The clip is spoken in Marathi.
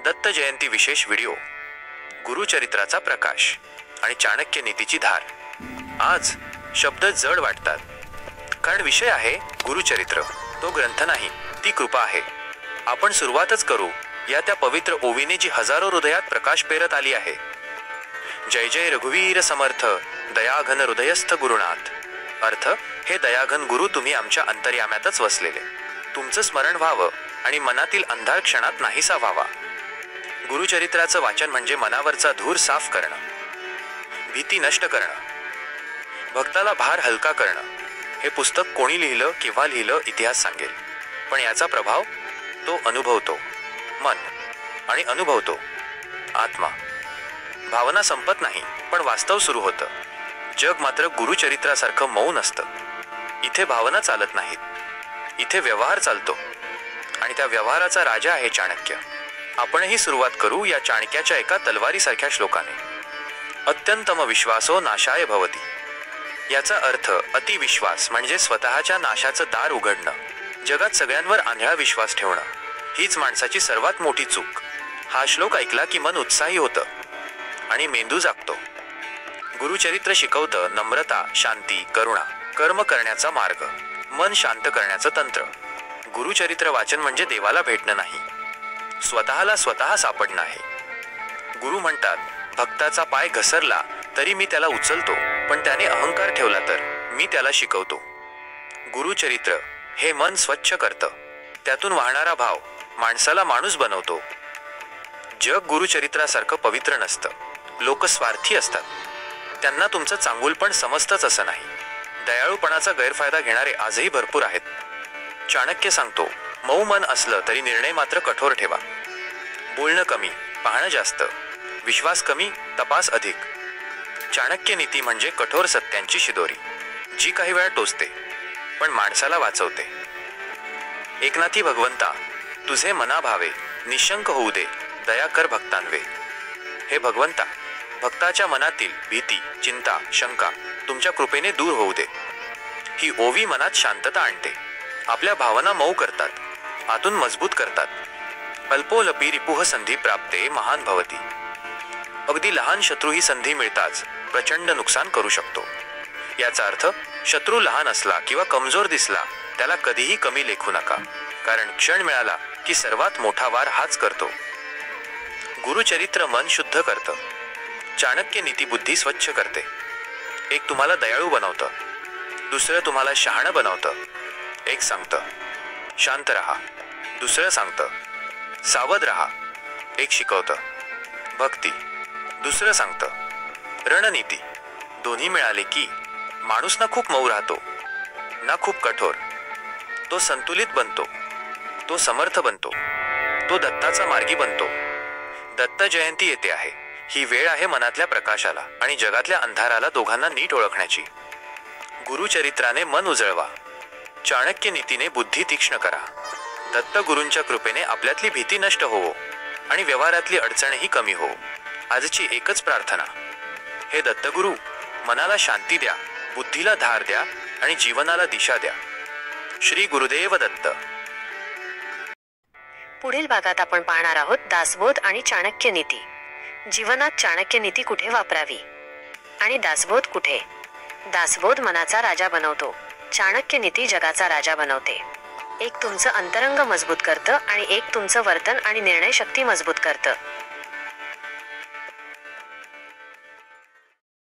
दत्त जयंती विशेष व्हिडिओ, गुरुचरित्राचा प्रकाश आणि चाणक्य नीतीची धार। आज शब्द जड वाटतात, कारण विषय आहे गुरुचरित्र। तो ग्रंथ नाही, ती कृपा आहे। आपण सुरुवातच करू या त्या पवित्र ओवीने जी हजारो हृदयात प्रकाश पेरत आली आहे। जय जय रघुवीर समर्थ, दयाघन हृदयस्थ गुरुनाथ। अर्थ, हे दयाघन गुरु, तुम्ही आमच्या अंतर्याम्यातच वसलेले, तुमचं स्मरण व्हावं आणि मनातील अंधार क्षणात नाहीसा व्हावा। गुरुचरित्राचं वाचन म्हणजे मनावरचा धूर साफ करणं, भीती नष्ट करणं, भक्ताला भार हलका करणं। हे पुस्तक कोणी लिहिलं, केव्हा लिहिलं, इतिहास सांगेल, पण याचा प्रभाव तो अनुभवतो मन आणि अनुभवतो आत्मा। भावना संपत नाही, पण वास्तव सुरू होतं। जग मात्र गुरुचरित्रासारखं मौन असतं। इथे भावना चालत नाहीत, इथे व्यवहार चालतो, आणि त्या व्यवहाराचा राजा आहे चाणक्य। आपणही सुरुवात करू या चाणक्याच्या एका तलवारीसारख्या श्लोकाने। अत्यंतम विश्वासो नाशाय भवती। याचा अर्थ अतिविश्वास म्हणजे स्वतःच्या नाशाचं दार उघडणं, जगात सगळ्यांवर आंधळा विश्वास ठेवणं, हीच माणसाची सर्वात मोठी चूक। हा श्लोक ऐकला की मन उत्साही होतं आणि मेंदू जागतो। गुरुचरित्र शिकवतं नम्रता, शांती, करुणा, कर्म करण्याचा मार्ग, मन शांत करण्याचं तंत्र। गुरुचरित्र वाचन म्हणजे देवाला भेटणं नाही, स्वतःला स्वतः सापडणं आहे। गुरु म्हणतात, भक्ताचा पाय घसरला तरी मी त्याला उचलतो, पण त्याने अहंकार ठेवला तर मी त्याला शिकवतो। गुरुचरित्र हे मन स्वच्छ करतं, त्यातून वाहणारा भाव माणसाला माणूस बनवतो। जग गुरुचरित्रासारखं पवित्र नसतं, लोक स्वार्थी असतात, त्यांना तुमचं चांगुलपण समजतंच असं नाही। दयाळूपणाचा गैरफायदा घेणारे आजही भरपूर आहेत। चाणक्य सांगतो, मऊ मन असलं तरी निर्णय मात्र कठोर ठेवा। बोलणं कमी, पाहणं जास्त, विश्वास कमी, तपास अधिक। चाणक्य नीती म्हणजे कठोर सत्यांची शिदोरी, जी काही वेळा टोचते पण माणसाला वाचवते। एकनाथी भगवंता, तुझे मना भावे, निशंक होऊ दे, दया कर भक्तांवे। हे भगवंता, भक्ताच्या मनातील भीती, चिंता, शंका तुमच्या कृपेने दूर होऊ दे। ही ओवी मनात शांतता आणते, आपल्या भावना मऊ करतात, आतून मजबूत करतात। अल्पोलपी रिपुह संधी प्राप्ते महान भवती। अगदी लहान शत्रू ही संधी मिळताच प्रचंड नुकसान करू शकतो। याचा अर्थ, शत्रू लहान असला किंवा कमजोर दिसला त्याला कधीही कमी लेखू नका, कारण क्षण मिळाला की सर्वात मोठा वार हाच करतो। गुरुचरित्र मन शुद्ध करतं, चाणक्य नीती बुद्धी स्वच्छ करते। एक तुम्हाला दयाळू बनवतं, दुसरं तुम्हाला शहाणं बनवतं। एक सांगतं शांत रहा, दुसरं सांगतं सावध रहा। एक शिकवतं भक्ती, दुसरं सांगतं रणनीती। दोन्ही मिळाले की माणूस ना खूप मऊ राहतो, ना खूप कठोर। तो संतुलित बनतो, तो समर्थ बनतो, तो दत्ताचा मार्गी बनतो। दत्त जयंती येते आहे, ही वेळ आहे मनातल्या प्रकाशाला आणि जगातल्या अंधाराला दोघांना नीट ओळखण्याची। गुरुचरित्राने मन उजळवा, चाणक्य नीतीने बुद्धी तीक्ष्ण करा। दत्त गुरूंच्या कृपेने आपल्यातली भीती नष्ट होवो आणि व्यवहारातली अडचणही कमी हो। आजची एकच प्रार्थना, हे दत्तगुरु, मनाला शांती द्या, बुद्धीला धार द्या आणि जीवनाला दिशा द्या। श्री गुरुदेव दत्त। पुढील भागात आपण पाहणार आहोत दासबोध आणि चाणक्य नीती। जीवनात चाणक्य नीती कुठे वापरावी आणि दासबोध कुठे? दासबोध मनाचा राजा बनवतो, चाणक्य नीती जगाचा राजा बनवते। एक तुमचं अंतरंग मजबूत करतं आणि एक तुमचं वर्तन आणि निर्णय शक्ती मजबूत करतं।